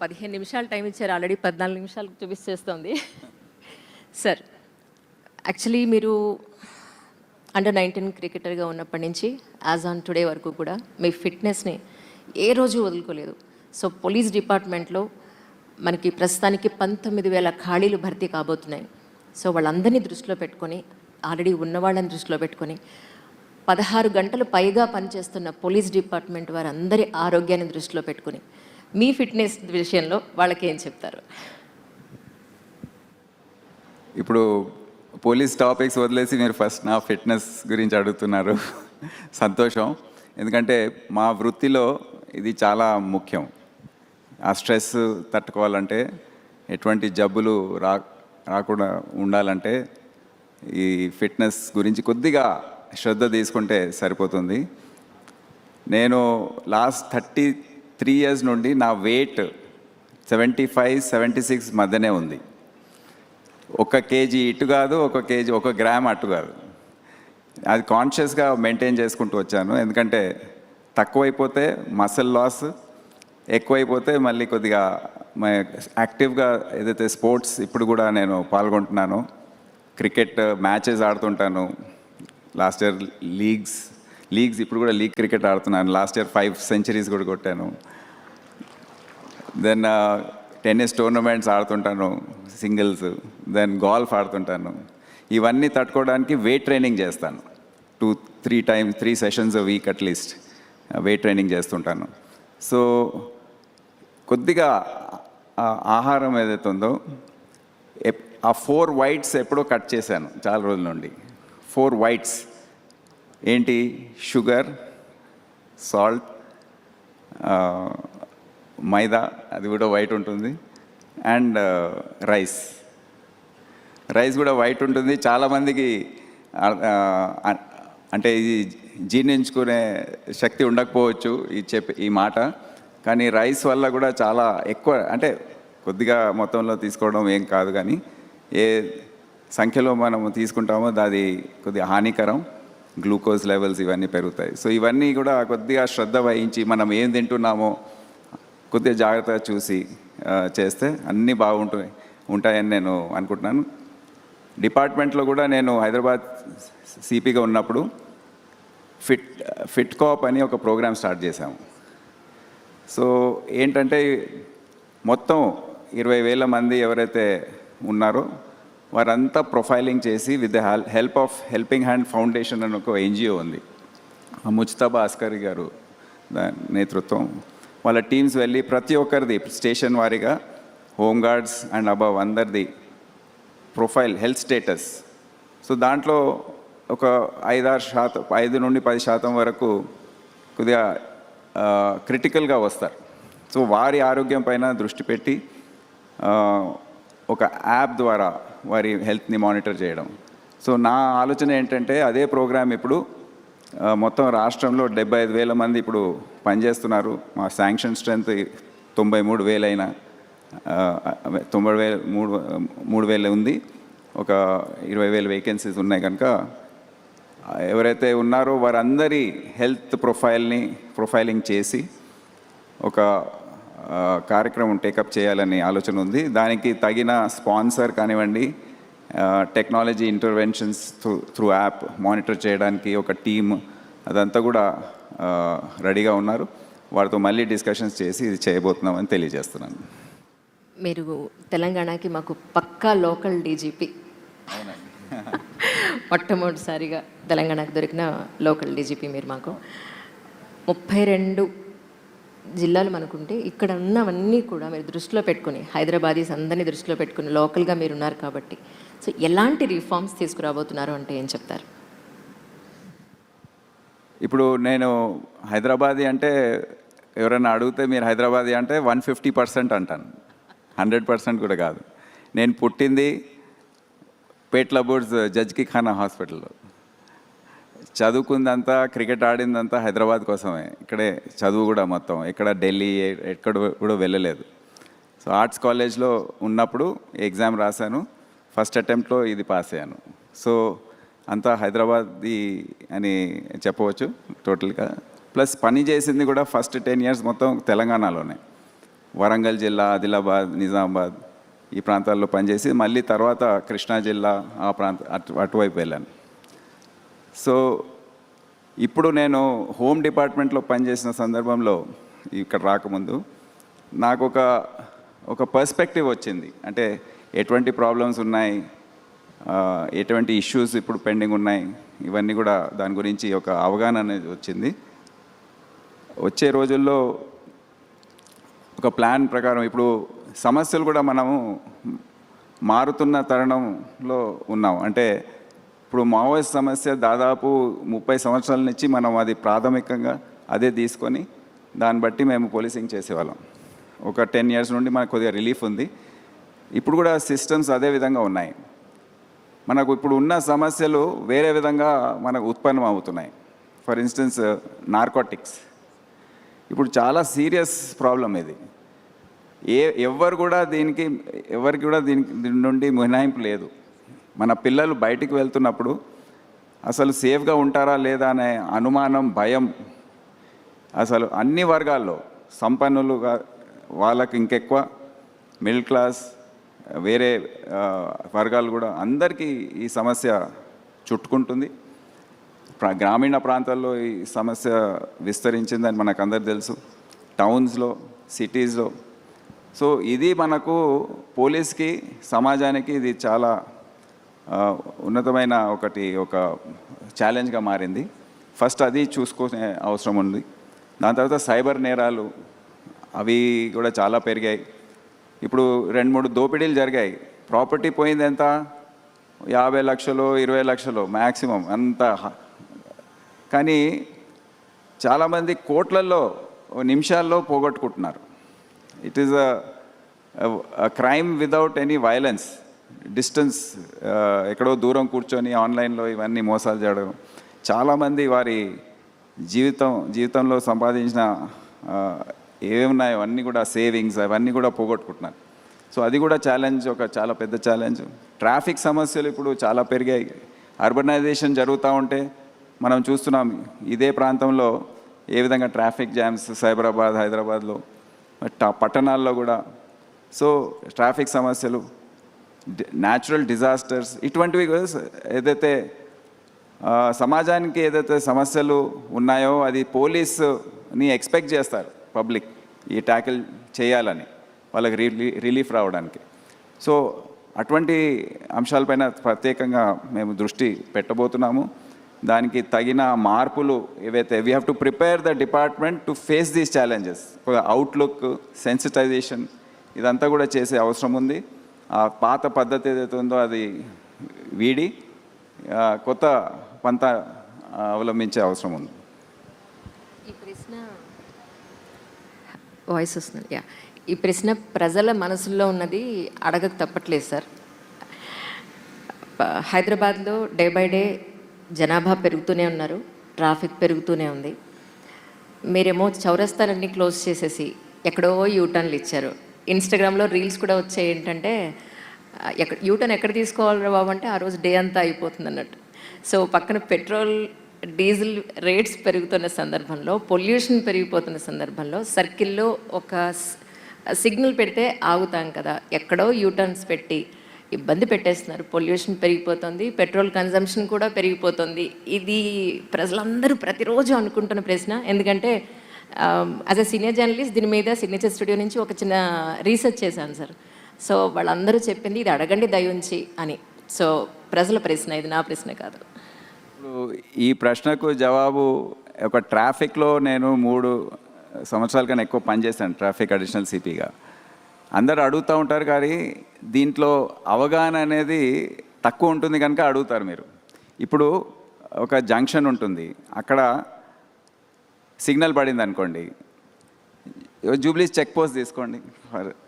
15 నిమిషాలు టైం ఇచ్చారు, ఆల్రెడీ 14 నిమిషాలు చూపిస్తేస్తోంది. సార్, యాక్చువల్లీ మీరు అండర్-19 క్రికెటర్గా ఉన్నప్పటి నుంచి యాజ్ ఆన్ టుడే వరకు కూడా మీ ఫిట్నెస్ని ఏ రోజు వదులుకోలేదు. సో పోలీస్ డిపార్ట్మెంట్లో మనకి ప్రస్తుతానికి 19,000 ఖాళీలు భర్తీ కాబోతున్నాయి. సో వాళ్ళందరినీ దృష్టిలో పెట్టుకొని, ఆల్రెడీ ఉన్న వాళ్ళని దృష్టిలో పెట్టుకొని 16 గంటలు పైగా పనిచేస్తున్న పోలీస్ డిపార్ట్మెంట్ వారందరి ఆరోగ్యాన్ని దృష్టిలో పెట్టుకుని మీ ఫిట్నెస్ విషయంలో వాళ్ళకి ఏం చెప్తారు? ఇప్పుడు పోలీస్ టాపిక్స్ వదిలేసి మీరు ఫస్ట్ నా ఫిట్నెస్ గురించి అడుగుతున్నారు. సంతోషం, ఎందుకంటే మా వృత్తిలో ఇది చాలా ముఖ్యం. ఆ స్ట్రెస్ తట్టుకోవాలంటే, ఎటువంటి జబ్బులు రాకుండా ఉండాలంటే ఈ ఫిట్నెస్ గురించి కొద్దిగా శ్రద్ధ తీసుకుంటే సరిపోతుంది. నేను లాస్ట్ 33 ఇయర్స్ నుండి నా వెయిట్ 75-76 మధ్యనే ఉంది. 1 కేజీ ఇటు కాదు, 1 కేజీ 1 గ్రామ్ అటు కాదు. అది కాన్షియస్గా మెయింటైన్ చేసుకుంటూ వచ్చాను. ఎందుకంటే తక్కువైపోతే మసిల్ లాస్, ఎక్కువైపోతే మళ్ళీ కొద్దిగా యాక్టివ్గా ఏదైతే స్పోర్ట్స్ ఇప్పుడు కూడా నేను పాల్గొంటున్నాను. క్రికెట్ మ్యాచెస్ ఆడుతుంటాను. లాస్ట్ ఇయర్ లీగ్స్ ఇప్పుడు కూడా లీగ్ క్రికెట్ ఆడుతున్నాను. లాస్ట్ ఇయర్ 5 సెంచరీస్ కూడా కొట్టాను. దెన్ టెన్నిస్ టోర్నమెంట్స్ ఆడుతుంటాను, సింగిల్స్. దెన్ గోల్ఫ్ ఆడుతుంటాను. ఇవన్నీ తట్టుకోవడానికి వెయిట్ ట్రైనింగ్ చేస్తాను. 3 sessions week at least weight training చేస్తుంటాను. సో కొద్దిగా ఆహారం ఏదైతే ఉందో, ఆ 4 వైట్స్ ఎప్పుడో కట్ చేశాను చాలా రోజుల నుండి. 4 వైట్స్ ఏంటి? షుగర్, సాల్ట్, మైదా, అది కూడా వైట్ ఉంటుంది, అండ్ రైస్ కూడా వైట్ ఉంటుంది. చాలామందికి అంటే ఇది జీర్ణించుకునే శక్తి ఉండకపోవచ్చు ఈ మాట, కానీ రైస్ వల్ల కూడా చాలా ఎక్కువ, అంటే కొద్దిగా మొత్తంలో తీసుకోవడం ఏం కాదు, కానీ ఏ సంఖ్యలో మనం తీసుకుంటామో అది కొద్దిగా హానికరం. గ్లూకోజ్ లెవెల్స్ ఇవన్నీ పెరుగుతాయి. సో ఇవన్నీ కూడా కొద్దిగా శ్రద్ధ వహించి మనం ఏం తింటున్నామో కొద్దిగా జాగ్రత్తగా చూసి చేస్తే అన్నీ ఉంటాయని నేను అనుకుంటున్నాను. డిపార్ట్మెంట్లో కూడా నేను హైదరాబాద్ సిపిగా ఉన్నప్పుడు ఫిట్ కోఆప్ అని ఒక ప్రోగ్రామ్ స్టార్ట్ చేశాము. సో ఏంటంటే మొత్తం 20,000 మంది ఎవరైతే ఉన్నారో వారంతా ప్రొఫైలింగ్ చేసి with the help of helping hand foundation అని ఒక ఎన్జిఓ ఉంది. ముజ్తబా అస్కరీ గారు నేతృత్వం, వాళ్ళ టీమ్స్ వెళ్ళి ప్రతి ఒక్కరిది స్టేషన్ వారీగా హోంగార్డ్స్ అండ్ అబవ్ అందరిది ప్రొఫైల్, హెల్త్ స్టేటస్. సో దాంట్లో ఒక 5 నుండి 10% వరకు కొద్దిగా క్రిటికల్గా వస్తారు. సో వారి ఆరోగ్యం పైన దృష్టి పెట్టి ఒక యాప్ ద్వారా వారి హెల్త్ని మానిటర్ చేయడం. సో నా ఆలోచన ఏంటంటే అదే ప్రోగ్రామ్ ఇప్పుడు మొత్తం రాష్ట్రంలో 75,000 మంది ఇప్పుడు పనిచేస్తున్నారు. మా శాంక్షన్ స్ట్రెంత్ 93,000 అయినా 3,000 ఉంది. ఒక 20,000 వేకెన్సీస్ ఉన్నాయి. కనుక ఎవరైతే ఉన్నారో వారందరి హెల్త్ ప్రొఫైలింగ్ చేసి ఒక కార్యక్రమం టేకప్ చేయాలని ఆలోచన ఉంది. దానికి తగిన స్పాన్సర్ కానివ్వండి, technology interventions through app monitor చేయడానికి ఒక టీమ్, అదంతా కూడా రెడీగా ఉన్నారు. వారితో మళ్ళీ డిస్కషన్స్ చేసి ఇది చేయబోతున్నామని తెలియజేస్తున్నాను. మీరు తెలంగాణకి మాకు పక్కా లోకల్ డీజీపీ. మొట్టమొదటిసారిగా తెలంగాణకు దొరికిన లోకల్ డీజీపీ మీరు మాకు. 32 జిల్లాలు మనకుంటే ఇక్కడ ఉన్నవన్నీ కూడా మీరు దృష్టిలో పెట్టుకుని, హైదరాబాదీస్ అందరినీ దృష్టిలో పెట్టుకుని లోకల్గా మీరు ఉన్నారు కాబట్టి, సో ఎలాంటి రిఫార్మ్స్ తీసుకురాబోతున్నారు అంటే ఏం చెప్తారు? ఇప్పుడు నేను హైదరాబాదీ అంటే ఎవరైనా అడిగితే మీరు హైదరాబాదీ అంటే 150% అంటాను, 100% కూడా కాదు. నేను పుట్టింది పేట్లబూర్స్ జజ్కి ఖానా హాస్పిటల్లో, చదువుకుందంతా, క్రికెట్ ఆడిందంతా హైదరాబాద్ కోసమే. ఇక్కడే చదువు కూడా మొత్తం, ఇక్కడ ఢిల్లీ ఎక్కడ కూడా వెళ్ళలేదు. సో ఆర్ట్స్ కాలేజ్లో ఉన్నప్పుడు ఎగ్జామ్ రాశాను, ఫస్ట్ అటెంప్ట్లో ఇది పాస్ అయ్యాను. సో అంతా హైదరాబాదీ అని చెప్పవచ్చు టోటల్గా. ప్లస్ పని చేసింది కూడా ఫస్ట్ 10 ఇయర్స్ మొత్తం తెలంగాణలోనే. వరంగల్ జిల్లా, ఆదిలాబాద్, నిజామాబాద్ ఈ ప్రాంతాల్లో పనిచేసి మళ్ళీ తర్వాత కృష్ణా జిల్లా ఆ అటువైపు వెళ్ళాను. సో ఇప్పుడు నేను హోమ్ డిపార్ట్మెంట్లో పనిచేసిన సందర్భంలో ఇక్కడ రాకముందు నాకు ఒక పర్స్పెక్టివ్ వచ్చింది. అంటే ఎటువంటి ప్రాబ్లమ్స్ ఉన్నాయి, ఎటువంటి ఇష్యూస్ ఇప్పుడు పెండింగ్ ఉన్నాయి, ఇవన్నీ కూడా దాని గురించి ఒక అవగాహన అనేది వచ్చింది. వచ్చే రోజుల్లో ఒక ప్లాన్ ప్రకారం ఇప్పుడు సమస్యలు కూడా మనము మారుతున్న తరుణంలో ఉన్నాం. అంటే ఇప్పుడు మావోయిస్ట్ సమస్య దాదాపు 30 సంవత్సరాల నుంచి మనం అది ప్రాథమికంగా అదే తీసుకొని దాన్ని బట్టి మేము పోలీసింగ్ చేసేవాళ్ళం. ఒక 10 years నుండి మనకు కొద్దిగా రిలీఫ్ ఉంది. ఇప్పుడు కూడా సిస్టమ్స్ అదే విధంగా ఉన్నాయి. మనకు ఇప్పుడు ఉన్న సమస్యలు వేరే విధంగా మనకు ఉత్పన్నం అవుతున్నాయి. ఫర్ ఇన్స్టెన్స్ నార్కోటిక్స్ ఇప్పుడు చాలా సీరియస్ ప్రాబ్లం ఇది. ఎవరికి కూడా దీని నుండి మినహాయింపు లేదు. మన పిల్లలు బయటికి వెళ్తున్నప్పుడు అసలు సేఫ్గా ఉంటారా లేదా అనే అనుమానం, భయం అసలు అన్ని వర్గాల్లో, సంపన్నులుగా వాళ్ళకి ఇంకెక్కువ, మిడిల్ క్లాస్, వేరే వర్గాలు కూడా అందరికీ ఈ సమస్య చుట్టుకుంటుంది. గ్రామీణ ప్రాంతాల్లో ఈ సమస్య విస్తరించిందని మనకు అందరు తెలుసు, టౌన్స్లో, సిటీస్లో. సో ఇది మనకు పోలీస్కి, సమాజానికి ఇది చాలా ఉన్నతమైన ఒక ఛాలెంజ్గా మారింది. ఫస్ట్ అది చూసుకునే అవసరం ఉంది. దాని తర్వాత సైబర్ నేరాలు అవి కూడా చాలా పెరిగాయి. ఇప్పుడు 2-3 దోపిడీలు జరిగాయి. ప్రాపర్టీ పోయింది ఎంత, 50 లక్షలు, 20 లక్షలు మ్యాక్సిమం అంత. కానీ చాలామంది కోట్లల్లో నిమిషాల్లో పోగొట్టుకుంటున్నారు. It is a crime without any violence. Distance, ఎక్కడో దూరం కూర్చొని ఆన్లైన్లో ఇవన్నీ మోసాలు చేయడం. చాలామంది వారి జీవితంలో సంపాదించిన ఏమున్నాయో అన్నీ కూడా, సేవింగ్స్ అవన్నీ కూడా పోగొట్టుకుంటున్నారు. సో అది కూడా ఛాలెంజ్, చాలా పెద్ద ఛాలెంజ్. ట్రాఫిక్ సమస్యలు ఇప్పుడు చాలా పెరిగాయి. అర్బనైజేషన్ జరుగుతూ ఉంటే మనం చూస్తున్నాం ఇదే ప్రాంతంలో ఏ విధంగా ట్రాఫిక్ జామ్స్, సైబరాబాద్, హైదరాబాద్లో, పట్టణాల్లో కూడా. సో ట్రాఫిక్ సమస్యలు, న్యాచురల్ డిజాస్టర్స్, ఇటువంటివి ఏదైతే సమాజానికి ఏదైతే సమస్యలు ఉన్నాయో అది పోలీసుని ఎక్స్పెక్ట్ చేస్తారు పబ్లిక్ ఈ ట్యాకిల్ చేయాలని, వాళ్ళకి రిలీఫ్ రావడానికి. సో అటువంటి అంశాలపైన ప్రత్యేకంగా మేము దృష్టి పెట్టబోతున్నాము. దానికి తగిన మార్పులు ఏవైతే we have to prepare the department to face these challenges. Outlook, sensitization ఇదంతా కూడా చేసే అవసరం ఉంది. ఆ పాత పద్ధతి ఏదైతే ఉందో అది వీడి కొత్త పంత అవలంబించే అవసరం ఉంది. ఈ ప్రశ్న వాయిస్ వస్తుంది. ఈ ప్రశ్న ప్రజల మనసుల్లో ఉన్నది అడగక తప్పట్లేదు సార్. హైదరాబాద్లో డే బై డే జనాభా పెరుగుతూనే ఉన్నారు, ట్రాఫిక్ పెరుగుతూనే ఉంది. మీరేమో చౌరస్తాలన్నీ క్లోజ్ చేసేసి ఎక్కడో యూటర్న్లు ఇచ్చారు. ఇన్స్టాగ్రామ్లో రీల్స్ కూడా వచ్చాయి. ఏంటంటే యూటర్న్ ఎక్కడ తీసుకోవాలి బాబు అంటే ఆ రోజు డే అంతా అయిపోతుంది అన్నట్టు. సో పక్కన పెట్రోల్, డీజిల్ రేట్స్ పెరుగుతున్న సందర్భంలో, పొల్యూషన్ పెరిగిపోతున్న సందర్భంలో సర్కిల్లో ఒక సిగ్నల్ పెడితే ఆగుతాం కదా, ఎక్కడో యూటర్న్స్ పెట్టి ఇబ్బంది పెట్టేస్తున్నారు. పొల్యూషన్ పెరిగిపోతుంది, పెట్రోల్ కన్జంప్షన్ కూడా పెరిగిపోతుంది. ఇది ప్రజలందరూ ప్రతిరోజు అనుకుంటున్న ప్రశ్న. ఎందుకంటే యాజ్ అ సీనియర్ జర్నలిస్ట్ దీని మీద సిగ్నేచర్ స్టూడియో నుంచి ఒక చిన్న రీసెర్చ్ చేశాను సార్. సో వాళ్ళందరూ చెప్పింది ఇది అడగండి దయుంచి అని. సో ప్రజల ప్రశ్న, ఇది నా ప్రశ్న కాదు. ఇప్పుడు ఈ ప్రశ్నకు జవాబు, ఒక ట్రాఫిక్లో నేను 3 సంవత్సరాల కన్నా ఎక్కువ పనిచేశాను ట్రాఫిక్ అడిషనల్ సిపిగా. అందరు అడుగుతూ ఉంటారు కానీ దీంట్లో అవగాహన అనేది తక్కువ ఉంటుంది కనుక అడుగుతారు మీరు. ఇప్పుడు ఒక జంక్షన్ ఉంటుంది, అక్కడ సిగ్నల్ పడింది అనుకోండి, జూబ్లీస్ చెక్ పోస్ట్ తీసుకోండి,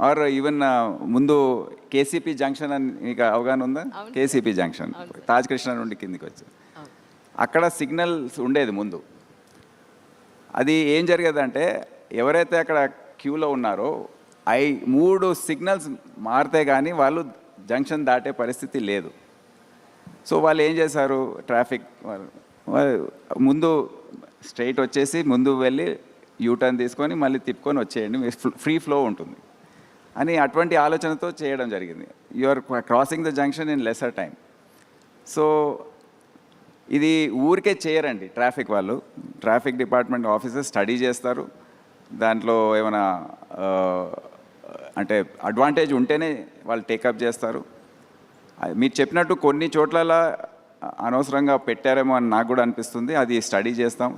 ఆర్ ఈవెన్ ముందు కేసీపీ జంక్షన్ అని మీకు అవగాహన ఉందా? కేసీపీ జంక్షన్ తాజ్ కృష్ణ నుండి కిందికి వచ్చి అక్కడ సిగ్నల్స్ ఉండేది ముందు. అది ఏం జరిగేదంటే ఎవరైతే అక్కడ క్యూలో ఉన్నారో 3 సిగ్నల్స్ మారితే కానీ వాళ్ళు జంక్షన్ దాటే పరిస్థితి లేదు. సో వాళ్ళు ఏం చేశారు, ట్రాఫిక్ ముందు స్ట్రైట్ వచ్చేసి ముందు వెళ్ళి యూటర్న్ తీసుకొని మళ్ళీ తిప్పుకొని వచ్చేయండి, ఫ్రీ ఫ్లో ఉంటుంది అని అటువంటి ఆలోచనతో చేయడం జరిగింది. You are crossing the junction in lesser time. So ఇది ఊరికే చేయరండి ట్రాఫిక్ వాళ్ళు. ట్రాఫిక్ డిపార్ట్మెంట్ ఆఫీసర్స్ స్టడీ చేస్తారు, దాంట్లో ఏమైనా అంటే అడ్వాంటేజ్ ఉంటేనే వాళ్ళు టేకప్ చేస్తారు. మీరు చెప్పినట్టు కొన్ని చోట్ల అనవసరంగా పెట్టారేమో అని నాకు కూడా అనిపిస్తుంది, అది స్టడీ చేస్తాం.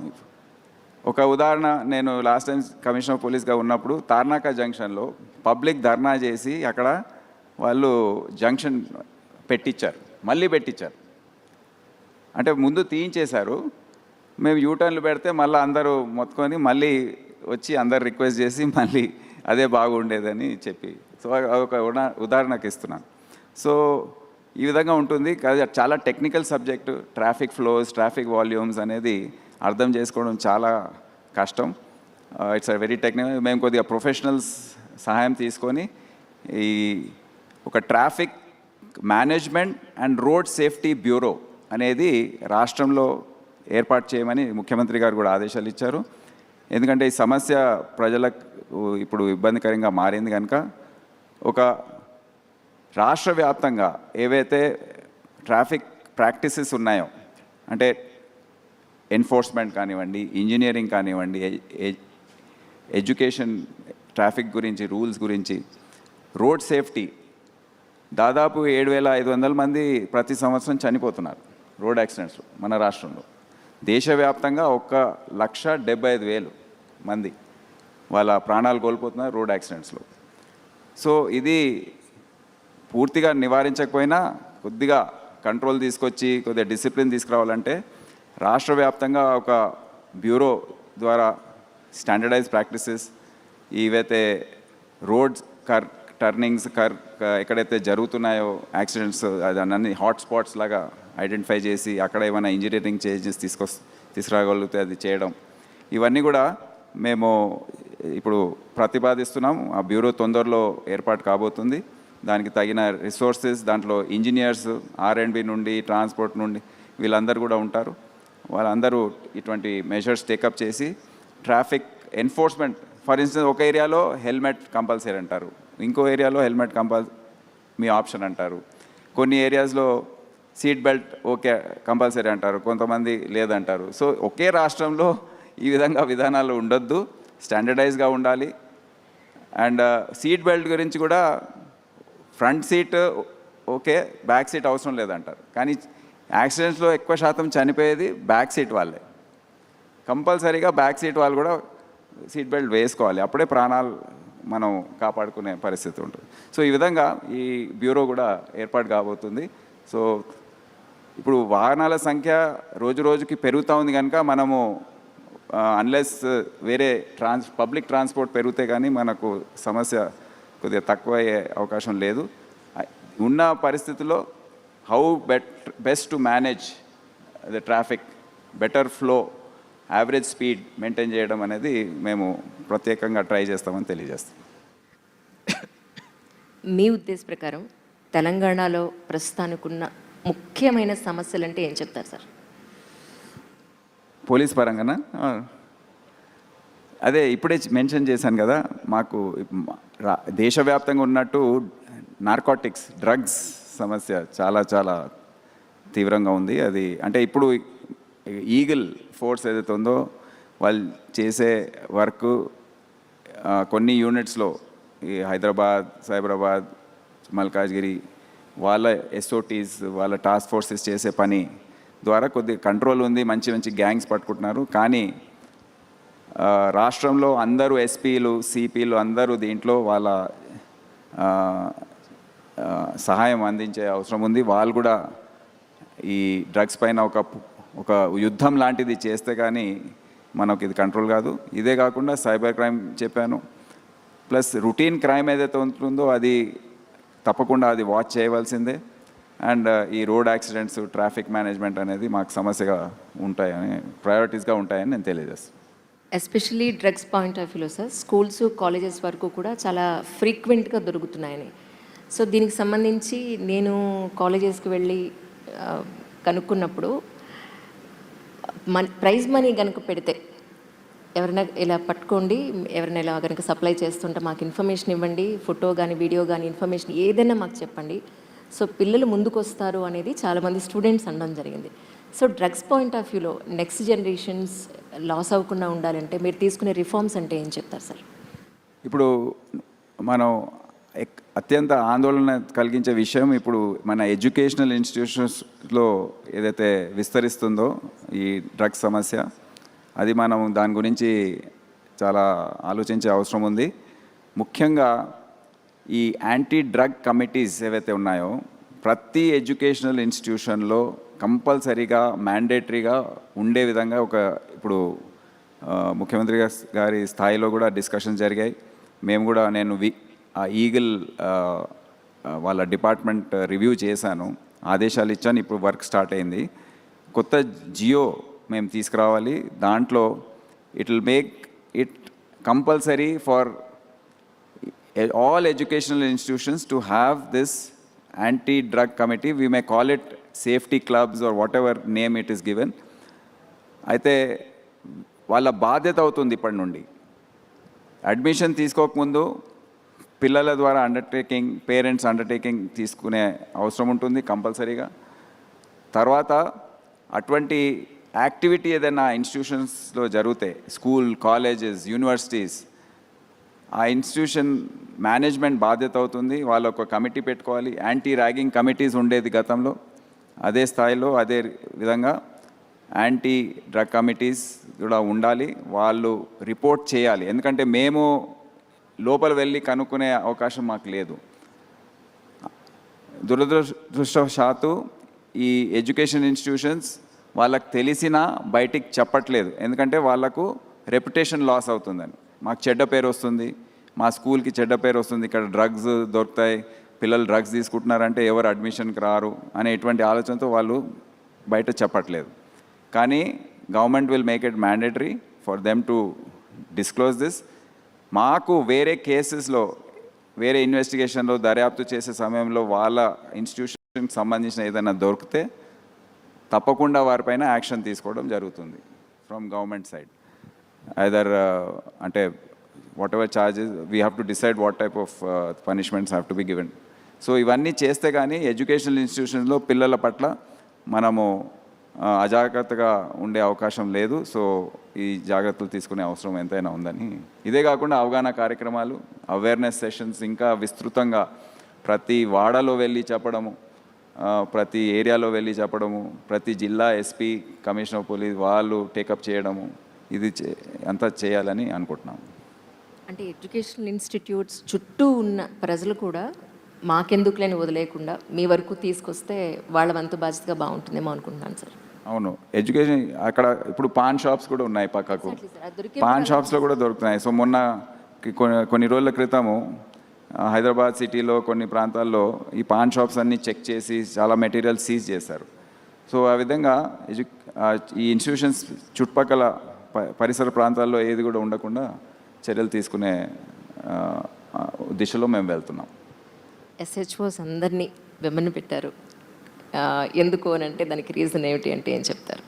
ఒక ఉదాహరణ, నేను లాస్ట్ టైం కమిషనర్ ఆఫ్ పోలీస్గా ఉన్నప్పుడు తార్నాక జంక్షన్లో పబ్లిక్ ధర్నా చేసి అక్కడ వాళ్ళు జంక్షన్ పెట్టించారు, మళ్ళీ పెట్టించారు. అంటే ముందు తీయించేశారు, మేము యూటర్న్లు పెడితే మళ్ళీ అందరూ మొత్తుకొని మళ్ళీ వచ్చి అందరు రిక్వెస్ట్ చేసి మళ్ళీ అదే బాగుండేదని చెప్పి, సో ఒక ఉదాహరణకు ఇస్తున్నాను. సో ఈ విధంగా ఉంటుంది. చాలా technical subject, traffic flows, traffic volumes అనేది అర్థం చేసుకోవడం చాలా కష్టం. It's a very technical. మేము కొద్దిగా ప్రొఫెషనల్స్ సహాయం తీసుకొని ఈ ఒక traffic management and road safety bureau అనేది రాష్ట్రంలో ఏర్పాటు చేయమని ముఖ్యమంత్రి గారు కూడా ఆదేశాలు ఇచ్చారు. ఎందుకంటే ఈ సమస్య ప్రజలకు ఇప్పుడు ఇబ్బందికరంగా మారింది కనుక ఒక రాష్ట్ర వ్యాప్తంగా ఏవైతే ట్రాఫిక్ ప్రాక్టీసెస్ ఉన్నాయో, అంటే ఎన్ఫోర్స్మెంట్ కానివ్వండి, ఇంజనీరింగ్ కానివ్వండి, ఎడ్యుకేషన్, ట్రాఫిక్ గురించి, రూల్స్ గురించి, రోడ్ సేఫ్టీ, దాదాపు 7,500 మంది ప్రతి సంవత్సరం చనిపోతున్నారు రోడ్ యాక్సిడెంట్స్లో మన రాష్ట్రంలో. దేశవ్యాప్తంగా 1,75,000 మంది వాళ్ళ ప్రాణాలు కోల్పోతున్నారు రోడ్ యాక్సిడెంట్స్లో. సో ఇది పూర్తిగా నివారించకపోయినా కొద్దిగా కంట్రోల్ తీసుకొచ్చి కొద్దిగా డిసిప్లిన్ తీసుకురావాలంటే రాష్ట్ర వ్యాప్తంగా ఒక బ్యూరో ద్వారా స్టాండర్డైజ్ ప్రాక్టీసెస్, ఏవైతే రోడ్స్ టర్నింగ్స్ ఎక్కడైతే జరుగుతున్నాయో యాక్సిడెంట్స్, అన్ని హాట్స్పాట్స్ లాగా ఐడెంటిఫై చేసి అక్కడ ఏమైనా ఇంజనీరింగ్ చేంజెస్ తీసుకురాగలిగితే అది చేయడం, ఇవన్నీ కూడా మేము ఇప్పుడు ప్రతిపాదిస్తున్నాం. ఆ బ్యూరో తొందరలో ఏర్పాటు కాబోతుంది. దానికి తగిన రిసోర్సెస్, దాంట్లో ఇంజనీర్స్, R&B నుండి, ట్రాన్స్పోర్ట్ నుండి వీళ్ళందరూ కూడా ఉంటారు. వాళ్ళందరూ ఇటువంటి మెజర్స్ టేకప్ చేసి ట్రాఫిక్ ఎన్ఫోర్స్మెంట్, ఫర్ ఇన్స్టెన్స్ ఒక ఏరియాలో హెల్మెట్ కంపల్సరీ అంటారు, ఇంకో ఏరియాలో హెల్మెట్ మీ ఆప్షన్ అంటారు, కొన్ని ఏరియాస్లో సీట్ బెల్ట్ ఓకే కంపల్సరీ అంటారు, కొంతమంది లేదంటారు. సో ఒకే రాష్ట్రంలో ఈ విధంగా విధానాలు ఉండొద్దు, స్టాండర్డైజ్గా ఉండాలి. అండ్ సీట్ బెల్ట్ గురించి కూడా front seat okay, back seat అవసరం లేదంటారు. కానీ యాక్సిడెంట్స్లో ఎక్కువ శాతం చనిపోయేది బ్యాక్ సీట్ వాళ్ళే. కంపల్సరీగా బ్యాక్ సీట్ వాళ్ళు కూడా సీట్ బెల్ట్ వేసుకోవాలి, అప్పుడే ప్రాణాలు మనం కాపాడుకునే పరిస్థితి ఉంటుంది. సో ఈ విధంగా ఈ బ్యూరో కూడా ఏర్పాటు కాబోతుంది. సో ఇప్పుడు వాహనాల సంఖ్య రోజు రోజుకి పెరుగుతూ ఉంది కనుక మనము అన్లెస్ వేరే పబ్లిక్ ట్రాన్స్పోర్ట్ పెరిగితే కానీ మనకు సమస్య కొద్దిగా తక్కువ అయ్యే అవకాశం లేదు. ఉన్న పరిస్థితుల్లో how best to manage the traffic, better flow, average speed maintain చేయడం అనేది మేము ప్రత్యేకంగా ట్రై చేస్తామని తెలియజేస్తాం. మీ ఉద్దేశ ప్రకారం తెలంగాణలో ప్రస్తుతానికి ఉన్న ముఖ్యమైన సమస్యలు అంటే ఏం చెప్తారు సార్? పోలీస్ పరంగానా? అదే ఇప్పుడే మెన్షన్ చేశాను కదా, మాకు దేశవ్యాప్తంగా ఉన్నట్టు నార్కోటిక్స్, డ్రగ్స్ సమస్య చాలా చాలా తీవ్రంగా ఉంది. అది అంటే ఇప్పుడు ఈగిల్ ఫోర్స్ ఏదైతే ఉందో వాళ్ళు చేసే వర్క్ కొన్ని యూనిట్స్లో ఈ హైదరాబాద్, సైబరాబాద్, మల్కాజ్గిరి వాళ్ళ SOTs, వాళ్ళ టాస్క్ ఫోర్సెస్ చేసే పని ద్వారా కొద్దిగా కంట్రోల్ ఉంది, మంచి మంచి గ్యాంగ్స్ పట్టుకుంటున్నారు. కానీ రాష్ట్రంలో అందరూ SPలు, CPలు అందరూ దీంట్లో వాళ్ళ సహాయం అందించే అవసరం ఉంది. వాళ్ళు కూడా ఈ డ్రగ్స్ పైన ఒక యుద్ధం లాంటిది చేస్తే కానీ మనకు ఇది కంట్రోల్ కాదు. ఇదే కాకుండా సైబర్ క్రైమ్ చెప్పాను, ప్లస్ రొటీన్ క్రైమ్ ఏదైతే ఉంటుందో అది తప్పకుండా అది వాచ్ చేయవలసిందే. అండ్ ఈ రోడ్ యాక్సిడెంట్స్, ట్రాఫిక్ మేనేజ్మెంట్ అనేది మాకు సమస్యగా ఉంటాయని, ప్రయారిటీస్గా ఉంటాయని నేను తెలియజేస్తాను. ఎస్పెషల్లీ డ్రగ్స్ పాయింట్ ఆఫ్ వ్యూలో సార్, స్కూల్స్, కాలేజెస్ వరకు కూడా చాలా ఫ్రీక్వెంట్గా దొరుకుతున్నాయని. సో దీనికి సంబంధించి నేను కాలేజెస్కి వెళ్ళి కనుక్కున్నప్పుడు ప్రైజ్ మనీ కనుక పెడితే ఎవరైనా ఇలా పట్టుకోండి, ఎవరైనా ఇలా కనుక సప్లై చేస్తుంటే మాకు ఇన్ఫర్మేషన్ ఇవ్వండి, ఫోటో కానీ వీడియో కానీ ఇన్ఫర్మేషన్ ఏదైనా మాకు చెప్పండి. సో పిల్లలు ముందుకు వస్తారు అనేది చాలామంది స్టూడెంట్స్ అనడం జరిగింది. సో డ్రగ్స్ పాయింట్ ఆఫ్ వ్యూలో నెక్స్ట్ జనరేషన్స్ లాస్ అవ్వకుండా ఉండాలంటే మీరు తీసుకునే రిఫార్మ్స్ అంటే ఏం చెప్తారు సార్? ఇప్పుడు మనం అత్యంత ఆందోళన కలిగించే విషయం ఇప్పుడు మన ఎడ్యుకేషనల్ ఇన్స్టిట్యూషన్స్లో ఏదైతే విస్తరిస్తుందో ఈ డ్రగ్స్ సమస్య, అది మనం దాని గురించి చాలా ఆలోచించే అవసరం ఉంది. ముఖ్యంగా ఈ యాంటీ డ్రగ్ కమిటీస్ ఏవైతే ఉన్నాయో ప్రతి ఎడ్యుకేషనల్ ఇన్స్టిట్యూషన్లో కంపల్సరీగా మ్యాండేటరీగా ఉండే విధంగా ఇప్పుడు ముఖ్యమంత్రి గారి స్థాయిలో కూడా డిస్కషన్ జరిగాయి. మేము కూడా నేను ఈగిల్ వాళ్ళ డిపార్ట్మెంట్ రివ్యూ చేశాను, ఆదేశాలు ఇచ్చాను. ఇప్పుడు వర్క్ స్టార్ట్ అయింది. కొత్త జియో మేము తీసుకురావాలి. దాంట్లో it will make it compulsory for all educational institutions to have this anti drug committee. We may call it safety clubs or whatever name it is given. అయితే వాళ్ళ బాధ్యత అవుతుంది ఇప్పటి నుండి. అడ్మిషన్ తీసుకోకముందు పిల్లల ద్వారా పేరెంట్స్ అండర్టేకింగ్ తీసుకునే అవసరం ఉంటుంది కంపల్సరీగా. తర్వాత అటువంటి యాక్టివిటీ ఏదైనా ఇన్స్టిట్యూషన్స్లో జరిగితే, స్కూల్, కాలేజెస్, యూనివర్సిటీస్, ఆ ఇన్స్టిట్యూషన్ మేనేజ్మెంట్ బాధ్యత అవుతుంది. వాళ్ళు ఒక కమిటీ పెట్టుకోవాలి. యాంటీ ర్యాగింగ్ కమిటీస్ ఉండేది గతంలో, అదే స్థాయిలో అదే విధంగా యాంటీ డ్రగ్ కమిటీస్ కూడా ఉండాలి. వాళ్ళు రిపోర్ట్ చేయాలి. ఎందుకంటే మేము లోపల వెళ్ళి కనుక్కునే అవకాశం మాకు లేదు. దురదృష్టవశాత్తు ఈ ఎడ్యుకేషన్ ఇన్స్టిట్యూషన్స్ వాళ్ళకి తెలిసినా బయటికి చెప్పట్లేదు. ఎందుకంటే వాళ్ళకు రెప్యుటేషన్ లాస్ అవుతుందని. మాకు చెడ్డ పేరు వస్తుంది, మా స్కూల్కి చెడ్డ పేరు వస్తుంది, ఇక్కడ డ్రగ్స్ దొరుకుతాయి, పిల్లలు డ్రగ్స్ తీసుకుంటున్నారంటే ఎవరు అడ్మిషన్కి రారు అనే ఇటువంటి ఆలోచనతో వాళ్ళు బయట చెప్పట్లేదు. కానీ government will make it mandatory for them to disclose this. మాకు వేరే కేసెస్లో, వేరే ఇన్వెస్టిగేషన్లో దర్యాప్తు చేసే సమయంలో వాళ్ళ ఇన్స్టిట్యూషన్కి సంబంధించిన ఏదైనా దొరికితే తప్పకుండా వారిపైన యాక్షన్ తీసుకోవడం జరుగుతుంది ఫ్రమ్ గవర్నమెంట్ సైడ్. ఐదర్ అంటే what ever charges we have to decide what type of punishments have to be given. So ఇవన్నీ చేస్తే కానీ ఎడ్యుకేషనల్ ఇన్స్టిట్యూషన్లో పిల్లల పట్ల మనము అజాగ్రత్తగా ఉండే అవకాశం లేదు. సో ఈ జాగ్రత్తలు తీసుకునే అవసరం ఎంతైనా ఉందని. ఇదే కాకుండా అవగాహన కార్యక్రమాలు, అవేర్నెస్ సెషన్స్ ఇంకా విస్తృతంగా ప్రతి వాడలో వెళ్ళి చెప్పడము, ప్రతి ఏరియాలో వెళ్ళి చెప్పడము, ప్రతి జిల్లా ఎస్పీ, కమిషనర్ ఆఫ్ పోలీస్ వాళ్ళు టేకప్ చేయడము, ఇది అంతా చేయాలని అనుకుంటున్నాము. అంటే ఎడ్యుకేషనల్ ఇన్స్టిట్యూట్స్ చుట్టూ ఉన్న ప్రజలు కూడా మాకెందుకులేని వదిలేకుండా మీ వరకు తీసుకొస్తే వాళ్ళ వంతు బాధ్యతగా బాగుంటుందేమో అనుకుంటున్నాను సార్. అవును, ఎడ్యుకేషన్ అక్కడ ఇప్పుడు పాన్ షాప్స్ కూడా ఉన్నాయి పక్కకు. పాన్ షాప్స్లో కూడా దొరుకుతున్నాయి. సో మొన్న కొన్ని రోజుల క్రితము హైదరాబాద్ సిటీలో కొన్ని ప్రాంతాల్లో ఈ పాన్ షాప్స్ అన్నీ చెక్ చేసి చాలా మెటీరియల్ సీజ్ చేశారు. సో ఆ విధంగా ఈ ఇన్స్టిట్యూషన్స్ చుట్టుపక్కల పరిసర ప్రాంతాల్లో ఏది కూడా ఉండకుండా చర్యలు తీసుకునే దిశలో మేము వెళ్తున్నాం. ఎస్హెచ్ఓస్ అందరినీ విమన్ పెట్టారు, ఎందుకు అని అంటే దానికి రీజన్ ఏమిటి అంటే ఏం చెప్తారు?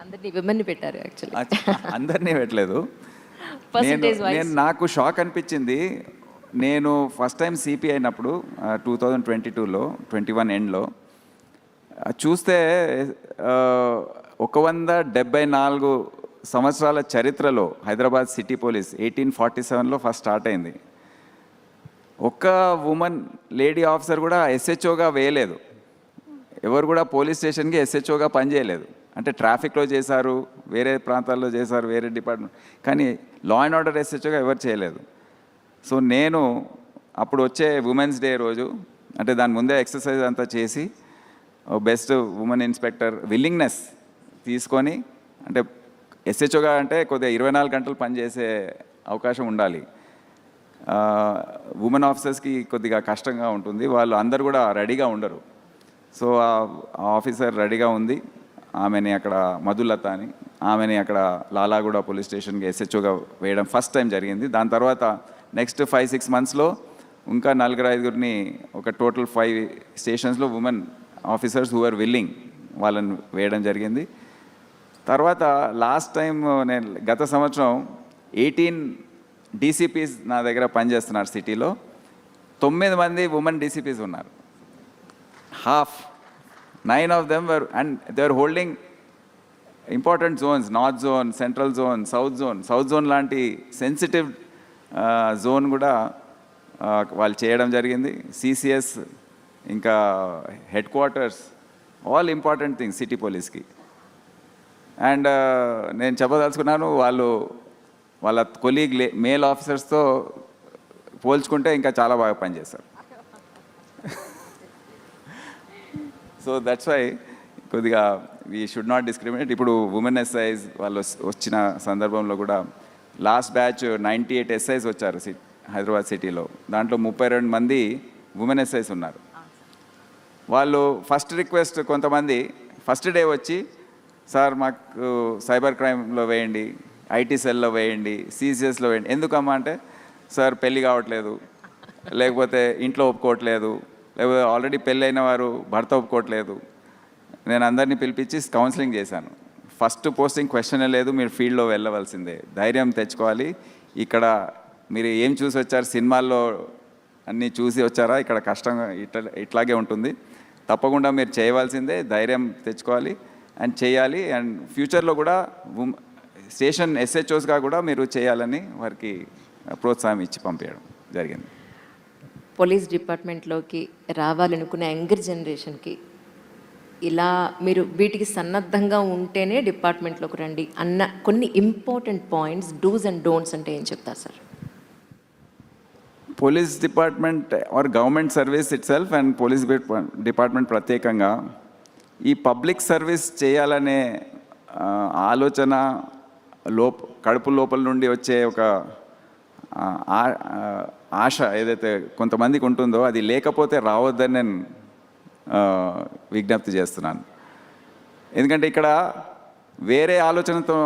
అందరినీ విమన్ పెట్టారు. యాక్చువల్లీ అందరినీ పెట్టలేదు. నాకు షాక్ అనిపించింది. నేను ఫస్ట్ టైం సిపి అయినప్పుడు 2022లో 21 ఎండ్లో చూస్తే 174 సంవత్సరాల చరిత్రలో హైదరాబాద్ సిటీ పోలీస్ 1847లో ఫస్ట్ స్టార్ట్ అయింది. ఒక్క ఉమెన్ లేడీ ఆఫీసర్ కూడా ఎస్హెచ్ఓగా వేయలేదు. ఎవరు కూడా పోలీస్ స్టేషన్కి ఎస్హెచ్ఓగా పనిచేయలేదు. అంటే ట్రాఫిక్లో చేశారు, వేరే ప్రాంతాల్లో చేశారు, వేరే డిపార్ట్మెంట్, కానీ లా అండ్ ఆర్డర్ ఎస్హెచ్ఓగా ఎవరు చేయలేదు. సో నేను అప్పుడు వచ్చే ఉమెన్స్ డే రోజు, అంటే దాని ముందే ఎక్సర్సైజ్ అంతా చేసి బెస్ట్ ఉమెన్ ఇన్స్పెక్టర్ విల్లింగ్నెస్ తీసుకొని, అంటే ఎస్హెచ్ఓగా అంటే కొద్దిగా 24 గంటలు పనిచేసే అవకాశం ఉండాలి. ఉమెన్ ఆఫీసర్స్కి కొద్దిగా కష్టంగా ఉంటుంది, వాళ్ళు అందరు కూడా రెడీగా ఉండరు. సో ఆ ఆఫీసర్ రెడీగా ఉంది. ఆమెని అక్కడ మధులత అని, ఆమెని అక్కడ లాలాగూడ పోలీస్ స్టేషన్కి ఎస్హెచ్ఓగా వేయడం ఫస్ట్ టైం జరిగింది. దాని తర్వాత నెక్స్ట్ 5-6 మంత్స్లో ఇంకా 4-5 ఒక టోటల్ 5 స్టేషన్స్లో women officers who are willing వాళ్ళని వేయడం జరిగింది. తర్వాత లాస్ట్ టైం నేను గత సంవత్సరం 18 డీసీపీస్ నా దగ్గర పనిచేస్తున్నారు సిటీలో. 9 మంది ఉమెన్ డీసీపీస్ ఉన్నారు. Half 9 of them were and they are holding important zones, north zone, central zone, south zone లాంటి సెన్సిటివ్ జోన్ కూడా వాళ్ళు చేయడం జరిగింది. సిసిఎస్, ఇంకా headquarters, all important things city పోలీస్కి. అండ్ నేను చెప్పదలుచుకున్నాను, వాళ్ళ కొలీగ్ మేల్ ఆఫీసర్స్తో పోల్చుకుంటే ఇంకా చాలా బాగా పనిచేస్తారు. సో దట్స్ వై కొద్దిగా వీ షుడ్ నాట్ డిస్క్రిమినేట్. ఇప్పుడు ఉమెన్ ఎస్ఐస్ వాళ్ళు వచ్చిన సందర్భంలో కూడా లాస్ట్ బ్యాచ్ 98 ఎస్ఐస్ వచ్చారు హైదరాబాద్ సిటీలో. దాంట్లో 32 మంది ఉమెన్ ఎస్ఐస్ ఉన్నారు. వాళ్ళు ఫస్ట్ రిక్వెస్ట్, కొంతమంది ఫస్ట్ డే వచ్చి, సార్ మాకు సైబర్ క్రైమ్లో వేయండి, ఐటీ సెల్లో వేయండి, సిసిఎస్లో వేయండి. ఎందుకమ్మా అంటే, సార్ పెళ్ళి కావట్లేదు, లేకపోతే ఇంట్లో ఒప్పుకోవట్లేదు, లేకపోతే ఆల్రెడీ పెళ్ళి అయిన వారు భర్త ఒప్పుకోవట్లేదు. నేను అందరినీ పిలిపించి కౌన్సిలింగ్ చేశాను. ఫస్ట్ పోస్టింగ్ క్వశ్చనే లేదు, మీరు ఫీల్డ్లో వెళ్ళవలసిందే, ధైర్యం తెచ్చుకోవాలి. ఇక్కడ మీరు ఏం చూసి వచ్చారు, సినిమాల్లో అన్నీ చూసి వచ్చారా, ఇక్కడ కష్టంగా ఇట్లాగే ఉంటుంది, తప్పకుండా మీరు చేయవలసిందే, ధైర్యం తెచ్చుకోవాలి అండ్ చేయాలి. అండ్ ఫ్యూచర్లో కూడా స్టేషన్ ఎస్హెచ్ఓస్గా కూడా మీరు చేయాలని వారికి ప్రోత్సాహం ఇచ్చి పంపించడం జరిగింది. పోలీస్ డిపార్ట్మెంట్లోకి రావాలనుకునే యంగర్ జనరేషన్కి ఇలా మీరు వీటికి సన్నద్ధంగా ఉంటేనే డిపార్ట్మెంట్లోకి రండి అన్న కొన్ని important points, dos and don'ts అంటే ఏం చెప్తారు sir? Police department or government service itself and police department ప్రత్యేకంగా ఈ పబ్లిక్ సర్వీస్ చేయాలనే ఆలోచన కడుపు లోపల నుండి వచ్చే ఒక ఆశ ఏదైతే కొంతమందికి ఉంటుందో, అది లేకపోతే రావద్దని నేను విజ్ఞప్తి చేస్తున్నాను. ఎందుకంటే ఇక్కడ వేరే ఆలోచనతో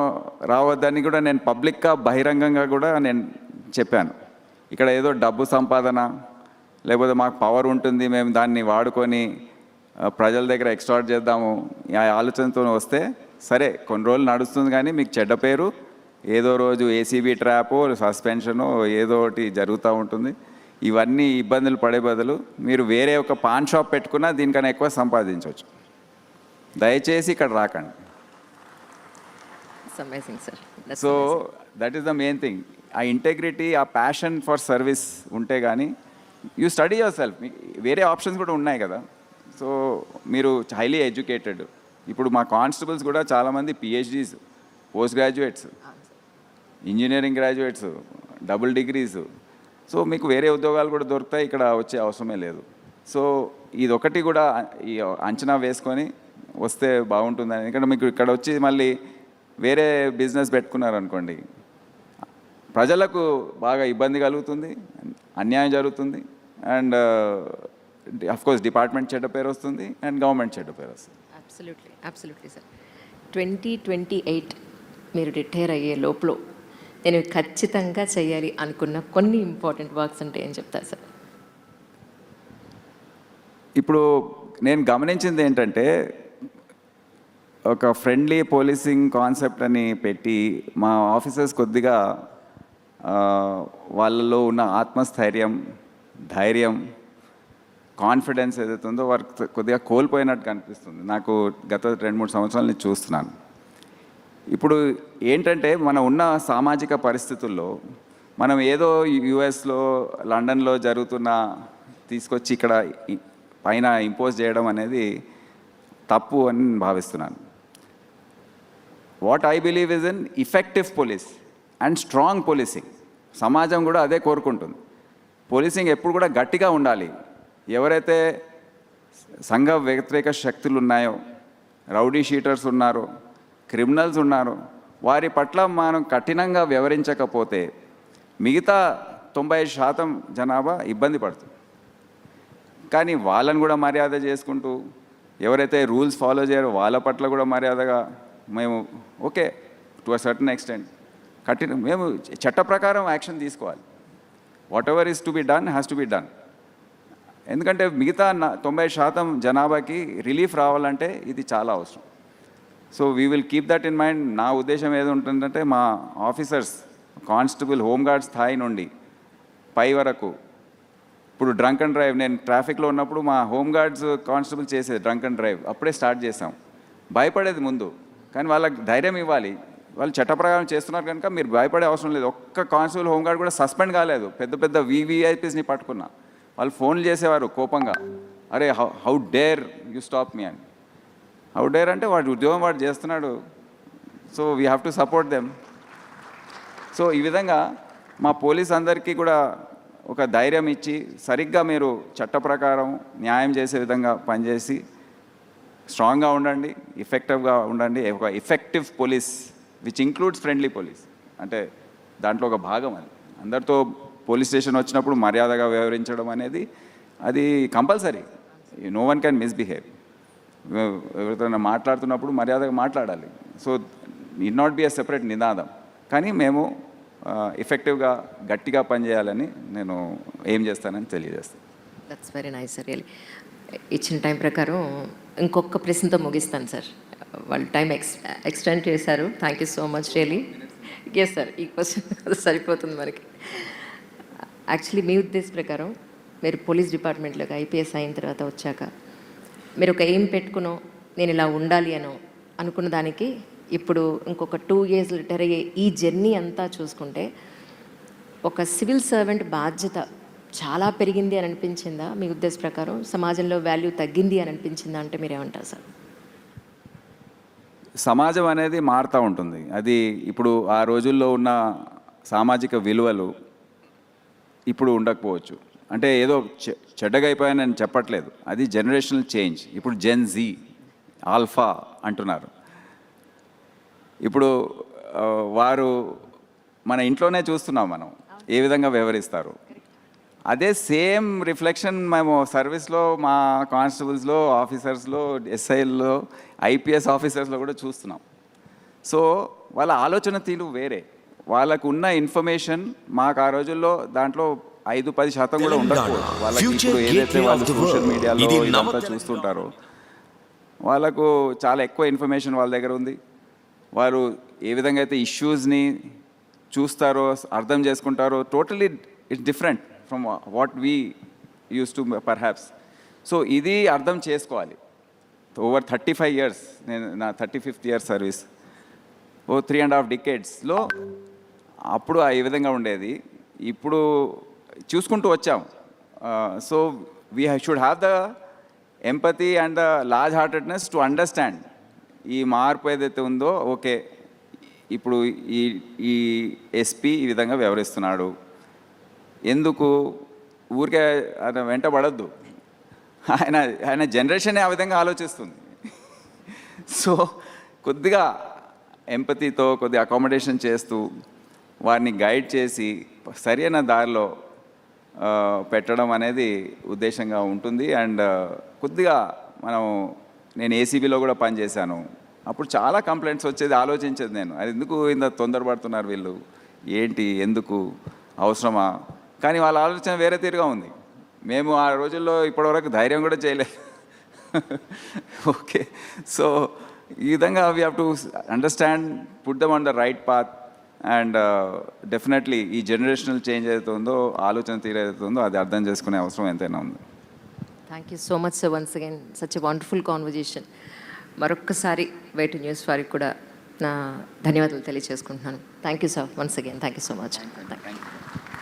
రావద్దని కూడా నేను పబ్లిక్గా బహిరంగంగా కూడా నేను చెప్పాను. ఇక్కడ ఏదో డబ్బు సంపాదన, లేకపోతే మాకు పవర్ ఉంటుంది, మేము దాన్ని వాడుకొని ప్రజల దగ్గర ఎక్స్ట్రాక్ట్ చేద్దాము, ఆ ఆలోచనతో వస్తే సరే కొన్ని రోజులు నడుస్తుంది, కానీ మీకు చెడ్డ పేరు, ఏదో రోజు ఏసీబీ ట్రాపో సస్పెన్షను ఏదో ఒకటి జరుగుతూ ఉంటుంది. ఇవన్నీ ఇబ్బందులు పడే బదులు మీరు వేరే ఒక పాన్ షాప్ పెట్టుకున్నా దీనికన్నా ఎక్కువ సంపాదించవచ్చు. దయచేసి ఇక్కడ రాకండి. So that is the main thing. ఆ ఇంటెగ్రిటీ, ఆ ప్యాషన్ ఫర్ సర్వీస్ ఉంటే కానీ యూ స్టడీ యువర్ సెల్ఫ్. వేరే ఆప్షన్స్ కూడా ఉన్నాయి కదా. సో మీరు హైలీ ఎడ్యుకేటెడ్. ఇప్పుడు మా కానిస్టేబుల్స్ కూడా చాలామంది PhDs, post graduates, engineering graduates, double degrees. So మీకు వేరే ఉద్యోగాలు కూడా దొరుకుతాయి, ఇక్కడ వచ్చే అవసరమే లేదు. సో ఇదొకటి కూడా ఈ అంచనా వేసుకొని వస్తే బాగుంటుందని. ఎందుకంటే మీకు ఇక్కడ వచ్చి మళ్ళీ వేరే బిజినెస్ పెట్టుకున్నారనుకోండి, ప్రజలకు బాగా ఇబ్బంది కలుగుతుంది, అన్యాయం జరుగుతుంది, అండ్ అఫ్కోర్స్ డిపార్ట్మెంట్ చెడ్డ పేరు వస్తుంది అండ్ గవర్నమెంట్ చెడ్డ పేరు వస్తుంది. Absolutely sir. 2028 మీరు రిటైర్ అయ్యే లోపల నేను ఖచ్చితంగా చేయాలి అనుకున్న కొన్ని ఇంపార్టెంట్ వర్క్స్ అంటే ఏం చెప్తారు సార్? ఇప్పుడు నేను గమనించింది ఏంటంటే, ఒక ఫ్రెండ్లీ పోలీసింగ్ కాన్సెప్ట్ అని పెట్టి మా ఆఫీసర్స్ కొద్దిగా వాళ్ళలో ఉన్న ఆత్మస్థైర్యం, ధైర్యం, కాన్ఫిడెన్స్ ఏదైతే ఉందో వారికి కొద్దిగా కోల్పోయినట్టు కనిపిస్తుంది. నాకు గత 2-3 సంవత్సరాల నుంచి చూస్తున్నాను. ఇప్పుడు ఏంటంటే, మనం ఉన్న సామాజిక పరిస్థితుల్లో మనం ఏదో యుఎస్లో, లండన్లో జరుగుతున్న తీసుకొచ్చి ఇక్కడ పైన ఇంపోజ్ చేయడం అనేది తప్పు అని భావిస్తున్నాను. What I believe is in effective police and strong policing. సమాజం కూడా అదే కోరుకుంటుంది. పోలీసింగ్ ఎప్పుడు కూడా గట్టిగా ఉండాలి. ఎవరైతే సంఘ వ్యతిరేక శక్తులు ఉన్నాయో, రౌడీ షీటర్స్ ఉన్నారో, క్రిమినల్స్ ఉన్నారో, వారి పట్ల మనం కఠినంగా వ్యవహరించకపోతే మిగతా 90% జనాభా ఇబ్బంది పడుతుంది. కానీ వాళ్ళని కూడా మర్యాద చేసుకుంటూ, ఎవరైతే రూల్స్ ఫాలో చేయరో వాళ్ళ పట్ల కూడా మర్యాదగా మేము okay to a certain extent మేము చట్ట ప్రకారం యాక్షన్ తీసుకోవాలి. What ever is to be done has to be done. ఎందుకంటే మిగతా 90% జనాభాకి రిలీఫ్ రావాలంటే ఇది చాలా అవసరం. So we will keep that in mind. నా ఉద్దేశం ఏది ఉంటుందంటే మా ఆఫీసర్స్ కానిస్టేబుల్ హోంగార్డ్ స్థాయి నుండి పై వరకు, ఇప్పుడు డ్రంక్ అండ్ డ్రైవ్, నేను ట్రాఫిక్లో ఉన్నప్పుడు మా హోంగార్డ్స్ కానిస్టేబుల్ చేసేది డ్రంక్ అండ్ డ్రైవ్, అప్పుడే స్టార్ట్ చేసాం. భయపడేది ముందు, కానీ వాళ్ళకి ధైర్యం ఇవ్వాలి. వాళ్ళు చట్ట ప్రకారం చేస్తున్నారు కనుక మీరు భయపడే అవసరం లేదు. ఒక్క కానిస్టేబుల్ హోంగార్డ్ కూడా సస్పెండ్ కాలేదు. పెద్ద పెద్ద వివిఐపీస్ని పట్టుకున్నా, వాళ్ళు ఫోన్లు చేసేవారు కోపంగా, అరే how dare you stop me అని. హౌ డేర్ అంటే వాడు ఉద్యోగం వాడు చేస్తున్నాడు, so we have to support them. So ఈ విధంగా మా పోలీస్ అందరికీ కూడా ఒక ధైర్యం ఇచ్చి, సరిగ్గా మీరు చట్ట ప్రకారం న్యాయం చేసే విధంగా పనిచేసి స్ట్రాంగ్గా ఉండండి, ఎఫెక్టివ్గా ఉండండి. ఒక effective police which includes friendly police, అంటే దాంట్లో ఒక భాగం అది. అందరితో పోలీస్ స్టేషన్ వచ్చినప్పుడు మర్యాదగా వ్యవహరించడం అనేది అది compulsory. No one can misbehave. ఎవరితో మాట్లాడుతున్నప్పుడు మర్యాదగా మాట్లాడాలి. So need not be a separate నినాదం, కానీ మేము ఎఫెక్టివ్గా గట్టిగా పనిచేయాలని నేను ఏం చేస్తానని తెలియజేస్తాను. That's very nice sir. Really ఇచ్చిన టైం ప్రకారం ఇంకొక ప్రశ్నతో ముగిస్తాను సార్. వాళ్ళు టైం ఎక్స్టెండ్ చేశారు. Thank you so much really. Yes sir, ఈ క్వశ్చన్ సరిపోతుంది మనకి. యాక్చువల్లీ మీ ఉద్దేశ ప్రకారం మీరు పోలీస్ డిపార్ట్మెంట్లోకి ఐపీఎస్ అయిన తర్వాత వచ్చాక మీరు ఒక ఎయిమ్ పెట్టుకునో నేను ఇలా ఉండాలి అనో అనుకున్న దానికి ఇప్పుడు ఇంకొక 2 years రిటైర్ అయ్యే ఈ జర్నీ అంతా చూసుకుంటే ఒక సివిల్ సర్వెంట్ బాధ్యత చాలా పెరిగింది అని అనిపించిందా మీ ఉద్దేశ ప్రకారం? సమాజంలో వాల్యూ తగ్గింది అని అనిపించిందా అంటే మీరేమంటారు సార్? సమాజం అనేది మారుతూ ఉంటుంది. అది ఇప్పుడు ఆ రోజుల్లో ఉన్న సామాజిక విలువలు ఇప్పుడు ఉండకపోవచ్చు. అంటే ఏదో చెడ్డగా అయిపోయానని చెప్పట్లేదు, అది జనరేషనల్ చేంజ్. ఇప్పుడు జెన్ జీ, ఆల్ఫా అంటున్నారు. ఇప్పుడు వారు మన ఇంట్లోనే చూస్తున్నాం మనం ఏ విధంగా వ్యవహరిస్తారు. అదే సేమ్ రిఫ్లెక్షన్ మేము సర్వీస్లో మా కానిస్టేబుల్స్లో, ఆఫీసర్స్లో, ఎస్ఐల్లో, ఐపీఎస్ ఆఫీసర్స్లో కూడా చూస్తున్నాం. సో వాళ్ళ ఆలోచన తీరు వేరే, వాళ్ళకు ఉన్న ఇన్ఫర్మేషన్ మాకు ఆ రోజుల్లో దాంట్లో 5-10% కూడా ఉండకపోవచ్చు. వాళ్ళకి ఇప్పుడు ఏదైతే వాళ్ళు సోషల్ మీడియాలో ఇదంతా చూస్తుంటారో వాళ్ళకు చాలా ఎక్కువ ఇన్ఫర్మేషన్ వాళ్ళ దగ్గర ఉంది. వారు ఏ విధంగా అయితే ఇష్యూస్ని చూస్తారో, అర్థం చేసుకుంటారో, totally it's different from what we use to perhaps. So ఇది అర్థం చేసుకోవాలి. ఓవర్ 35 years, నేను నా 35th year సర్వీస్, 3.5 decadesలో అప్పుడు ఈ విధంగా ఉండేది. ఇప్పుడు చూసుకుంటూ వచ్చాం. So we should have the empathy and the large heartedness to understand ఈ మార్పు ఏదైతే ఉందో. ఓకే, ఇప్పుడు ఈ ఎస్పీ ఈ విధంగా వ్యవహరిస్తున్నాడు, ఎందుకు ఊరికే ఆయన వెంటబడద్దు, ఆయన జనరేషనే ఆ విధంగా ఆలోచిస్తుంది. సో కొద్దిగా ఎంపతితో కొద్దిగా అకామిడేషన్ చేస్తూ వారిని గైడ్ చేసి సరైన దారిలో పెట్టడం అనేది ఉద్దేశంగా ఉంటుంది. అండ్ కొద్దిగా నేను ఏసీబీలో కూడా పనిచేశాను. అప్పుడు చాలా కంప్లైంట్స్ వచ్చేది, ఆలోచించేది నేను, అది ఎందుకు ఇంత తొందరపడుతున్నారు వీళ్ళు, ఏంటి, ఎందుకు, అవసరమా? కానీ వాళ్ళ ఆలోచన వేరే తీరుగా ఉంది. మేము ఆ రోజుల్లో ఇప్పటివరకు ధైర్యం కూడా చేయలేదు. ఓకే, సో ఈ విధంగా we have to understand, put them on the right path. And definitely ఈ జనరేషనల్ చేంజ్ ఏదైతే ఉందో, ఆలోచన తీరు ఏదైతే ఉందో, అది అర్థం చేసుకునే అవసరం ఎంతైనా ఉంది. Thank you so much sir. Once again such a wonderful conversation. మరొక్కసారి వైట్ న్యూస్ వారికి కూడా నా ధన్యవాదాలు తెలియజేసుకుంటున్నాను. Thank you sir, once again thank you so much. Thank you.